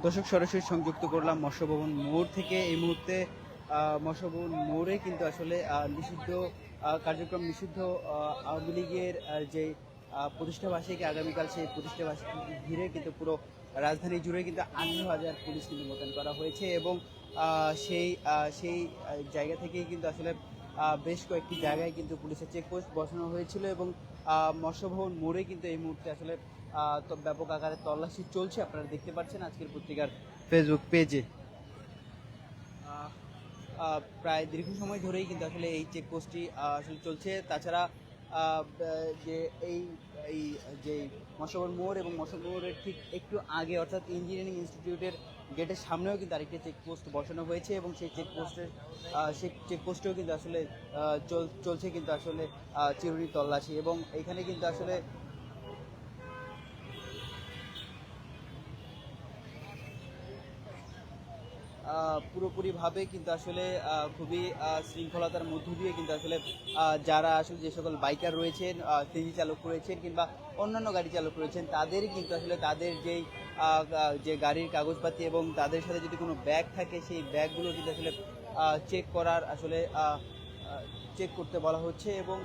দর্শক সরাসরি সংযুক্ত করলাম মৎস্য ভবন মোড় থেকে। এই মুহূর্তে মৎস্য ভবন মোড়ে কিন্তু আসলে নিষিদ্ধ কার্যক্রম নিষিদ্ধ আওয়ামী লীগের যে প্রতিষ্ঠাবার্ষিকী আগামীকাল, সেই প্রতিষ্ঠাবার্ষিকী ঘিরে কিন্তু পুরো রাজধানী জুড়ে কিন্তু 18,000 পুলিশ কিন্তু মোতায়েন করা হয়েছে এবং সেই জায়গা থেকেই কিন্তু আসলে বেশ কয়েকটি জায়গায় কিন্তু পুলিশের চেকপোস্ট বসানো হয়েছিল এবং মৎস্য ভবন মোড়ে কিন্তু এই মুহূর্তে আসলে তো ব্যাপক আকারে তল্লাশি চলছে। আপনারা দেখতে পাচ্ছেন আজকের পত্রিকার ফেসবুক পেজে। প্রায় দীর্ঘ সময় ধরেই কিন্তু আসলে এই চেকপোস্টটি আসলে চলছে। তাছাড়া যে এই এই যে মৎস্যভবন মোড় এবং মৎস্যভবন মোড়ের ঠিক একটু আগে অর্থাৎ ইঞ্জিনিয়ারিং ইনস্টিটিউটের গেটের সামনেও কিন্তু আরেকটি চেকপোস্ট বসানো হয়েছে এবং সেই চেকপোস্টেও কিন্তু আসলে চলছে কিন্তু আসলে চিরুনি তল্লাশি এবং এখানে কিন্তু আসলে পুরোপুরিভাবে কিন্তু আসলে খুবই শৃঙ্খলতার মধ্য দিয়ে কিন্তু আসলে যারা আসলে যে সকল বাইকার রয়েছেন, সিএনজি চালক রয়েছেন কিংবা অন্যান্য গাড়ি চালক রয়েছেন, তাদেরই কিন্তু আসলে তাদের যে গাড়ির কাগজপাতি এবং তাদের সাথে যদি কোনো ব্যাগ থাকে সেই ব্যাগগুলো কিন্তু আসলে চেক করতে বলা হচ্ছে এবং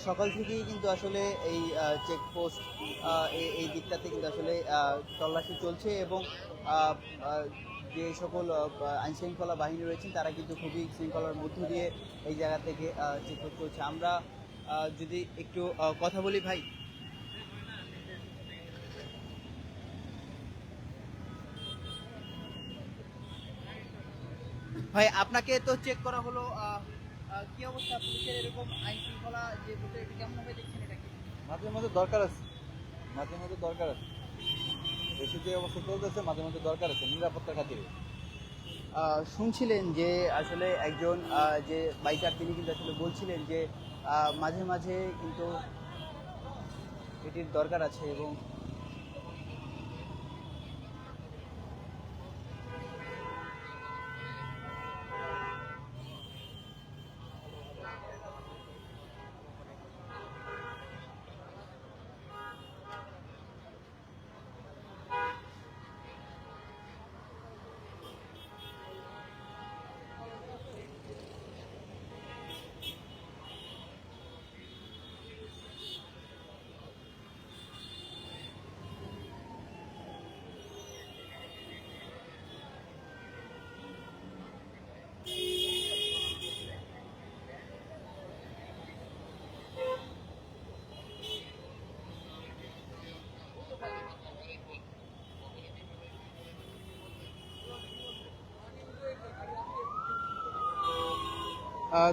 সকাল থেকেই কিন্তু আসলে এই চেকপোস্ট এই দিকটাতে কিন্তু আসলে তল্লাশি চলছে এবং আহ, আহ, যে সকল আইনশৃঙ্খলা বাহিনী রয়েছেন তারা কিন্তু খুবই শৃঙ্খলার মধ্য দিয়ে এই জায়গা থেকে চেকপোস্ট চলছে। আমরা যদি একটু কথা বলি ভাই, আপনাকে তো চেক করা হলো, কি অবস্থা পুলিশের এরকম আইন শৃঙ্খলা যে বলতে এটা কেমন ভাবে দেখছেন এটা কি? মাঝে মধ্যে দরকার আছে, মাঝে মধ্যে দরকার আছে। দেশে যে অবস্থা চলতেছে মাঝে মধ্যে দরকার আছে নিরাপত্তার খাতিরে। শুনছিলেন যে আসলে একজন যে বাইকার তিনি কিন্তু আসলে বলছিলেন যে মাঝে মাঝে কিন্তু এটির দরকার আছে এবং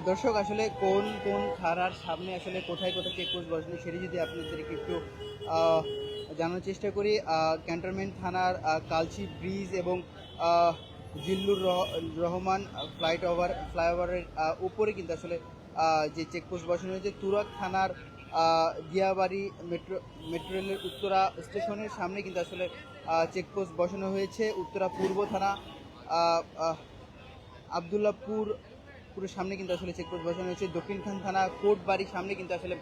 দর্শক আসলে কোন কোন ধারার সামনে আসলে কোথায় কোথায় চেকপোস্ট বসবে সেটি যদি আপনাদেরকে একটু আহ, জানার চেষ্টা করি। ক্যান্টনমেন্ট থানার কালচি ব্রিজ এবং আহ, জিল্লুর রহমান ফ্লাইওভারের উপরে কিন্তু আসলে যে চেকপোস্ট বসানো হয়েছে। তুরাগ থানার দিয়াবাড়ি মেট্রো রেলের উত্তরা স্টেশনের সামনে কিন্তু আসলে চেকপোস্ট বসানো হয়েছে। উত্তরা পূর্ব থানা আবদুল্লাপুর পুরো সামনে কিন্তু আসলে চেকপোস্ট বসানো হয়েছে। দক্ষিণখান থানা কোর্টবাড়ির সামনে কিন্তু আসলে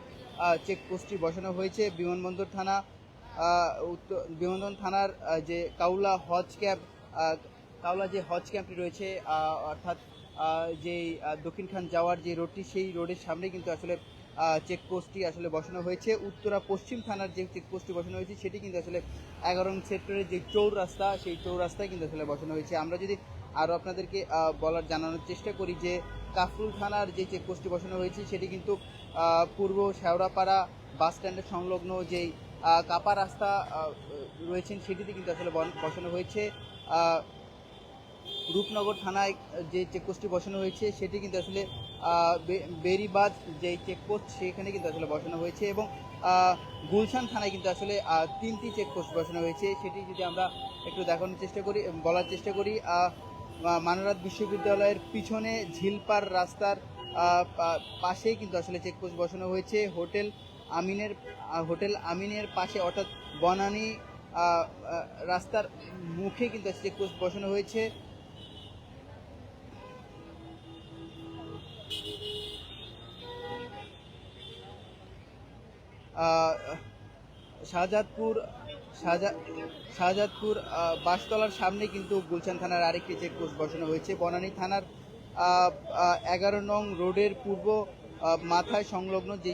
চেকপোস্টটি বসানো হয়েছে। বিমানবন্দর থানা বিমানবন্দর থানার যে কাউলা যে হজ ক্যাম্পটি রয়েছে, অর্থাৎ যেই দক্ষিণখান যাওয়ার যে রোডটি, সেই রোডের সামনে কিন্তু আসলে চেকপোস্টটি আসলে বসানো হয়েছে। উত্তরা পশ্চিম থানার যে চেকপোস্টটি বসানো হয়েছে সেটি কিন্তু আসলে 11 সেক্টরের যে চৌরাস্তা, সেই চৌরাস্তায় কিন্তু আসলে বসানো হয়েছে। আমরা যদি আরও আপনাদেরকে জানানোর চেষ্টা করি যে কাফরুল থানার যে চেকপোস্টটি বসানো হয়েছে সেটি কিন্তু পূর্ব শেওড়াপাড়া বাস স্ট্যান্ডের সংলগ্ন যেই কাপা রাস্তা রয়েছেন সেটিতে কিন্তু আসলে বসানো হয়েছে। রূপনগর থানায় যে চেকপোস্টটি বসানো হয়েছে সেটি কিন্তু আসলে বেরিবাদ যে চেকপোস্ট সেখানে কিন্তু আসলে বসানো হয়েছে এবং গুলশান থানায় কিন্তু আসলে 3টি চেকপোস্ট বসানো হয়েছে। সেটি যদি আমরা একটু দেখানোর চেষ্টা করি, বলার চেষ্টা করি, মানরাত বিশ্ববিদ্যালয়ের পিছনে ঝিলপার রাস্তার পাশেই কিন্তু আসলে চেকপোস্ট বসানো হয়েছে। হোটেল আমিনের পাশে অর্থাৎ বনানী রাস্তার মুখে কিন্তু চেকপোস্ট বসানো হয়েছে। আহ, শাহজাদপুর শাহজা- শাহজাদপুর বাসতলার সামনে কিন্তু গুলশান থানার আরেকটি চেকপোস্ট বসানো হয়েছে। বনানী থানার 11 নং রোডের পূর্ব মাথায় সংলগ্ন যে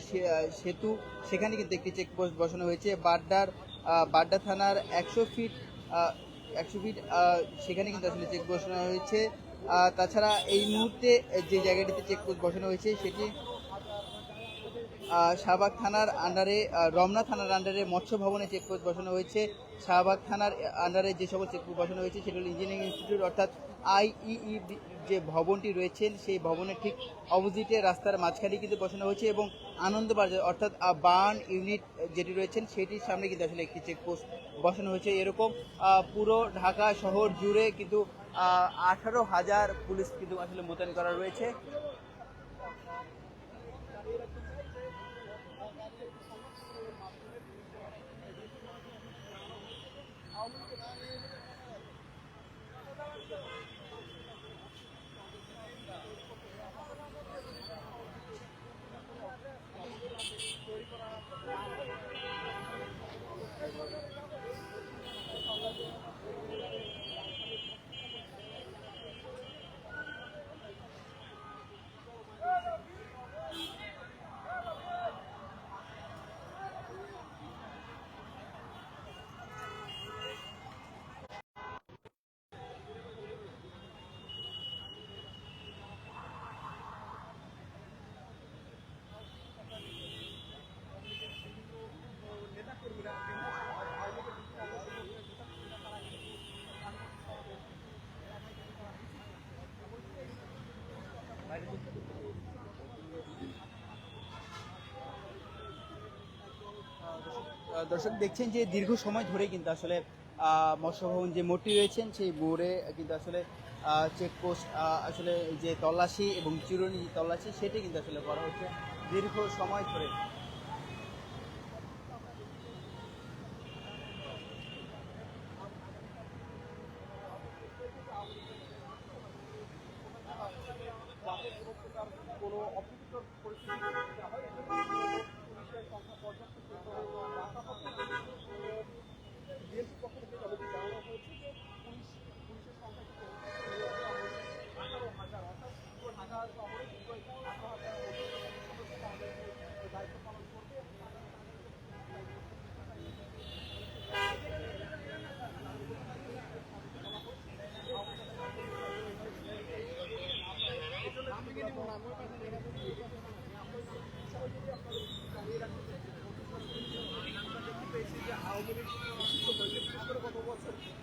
সেতু, সেখানে কিন্তু একটি চেকপোস্ট বসানো হয়েছে। বাড্ডা থানার 100 ফিট 100 ফিট সেখানে কিন্তু আসলে চেক বসানো হয়েছে। তাছাড়া এই মুহূর্তে যে জায়গাটিতে চেকপোস্ট বসানো হয়েছে সেটি শাহবাগ থানার আন্ডারে, রমনা থানার আন্ডারে মৎস্য ভবনে চেকপোস্ট বসানো হয়েছে। শাহবাগ থানার আন্ডারে যে সকল চেকপোস্ট বসানো হয়েছে সেটা হল ইঞ্জিনিয়ারিং ইনস্টিটিউট অর্থাৎ আইইই যে ভবনটি রয়েছেন সেই ভবনের ঠিক অপোজিটে রাস্তার মাঝখানে কিন্তু বসানো হয়েছে, এবং আনন্দবাজার অর্থাৎ বার্ন ইউনিট যেটি রয়েছেন সেটির সামনে কিন্তু আসলে একটি চেকপোস্ট বসানো হয়েছে। এরকম পুরো ঢাকা শহর জুড়ে কিন্তু 18,000 পুলিশ কিন্তু আসলে মোতায়েন করা রয়েছে। দর্শক দেখছেন যে দীর্ঘ সময় ধরে কিন্তু আসলে মৎস্য ভবন যে মোড়টি রয়েছেন সেই মোড়ে কিন্তু আসলে চেকপোস্ট আসলে যে তল্লাশি এবং চিরুনি তল্লাশি সেটি কিন্তু আসলে করা হচ্ছে দীর্ঘ সময় ধরে।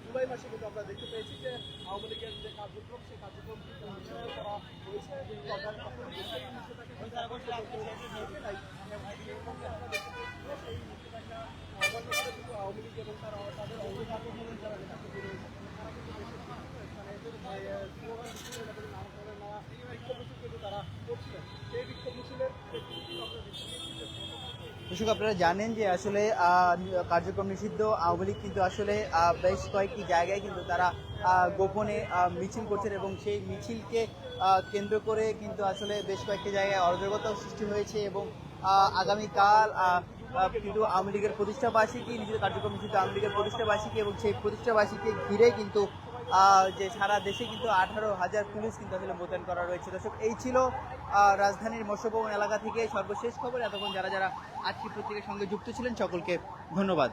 জুলাই মাসে কিন্তু আমরা দেখতে পেয়েছি যে আওয়ামী লীগের যে কার্যক্রম সেই কার্যক্রম কিন্তু নিষিদ্ধ করা হয়েছে। সরকারের পক্ষ থেকে সেই নিষেধাজ্ঞা সেই নিষেধাজ্ঞা অমান্য করে কিন্তু আওয়ামী লীগ এবং তাদের অঙ্গীকার যারা নেতাকর্মী রয়েছে তারা কিন্তু বিক্ষোভ মিছিল কিন্তু তারা করছিলেন। সেই বিক্ষোভ মিছিলের দর্শক আপনারা জানেন যে আসলে কার্যক্রম নিষিদ্ধ আওয়ামী লীগ কিন্তু আসলে বেশ কয়েকটি জায়গায় কিন্তু তারা গোপনে মিছিল করছেন, এবং সেই মিছিলকে কেন্দ্র করে কিন্তু আসলে বেশ কয়েকটি জায়গায় অরাজকতাও সৃষ্টি হয়েছে। এবং আগামীকাল কিন্তু আওয়ামী লীগের প্রতিষ্ঠাবার্ষিকী, নিজের কার্যক্রম নিষিদ্ধ আওয়ামী লীগের প্রতিষ্ঠাবার্ষিকী, এবং সেই প্রতিষ্ঠাবার্ষিকী ঘিরে কিন্তু যে সারা দেশে কিন্তু 18,000 পুলিশ কিন্তু আসলে মোতায়েন করা রয়েছে। দর্শক এই ছিল রাজধানীর মৎস্য ভবন এলাকা থেকে সর্বশেষ খবর। এতক্ষণ যারা যারা আজকের পত্রিকার সঙ্গে যুক্ত ছিলেন সকলকে ধন্যবাদ।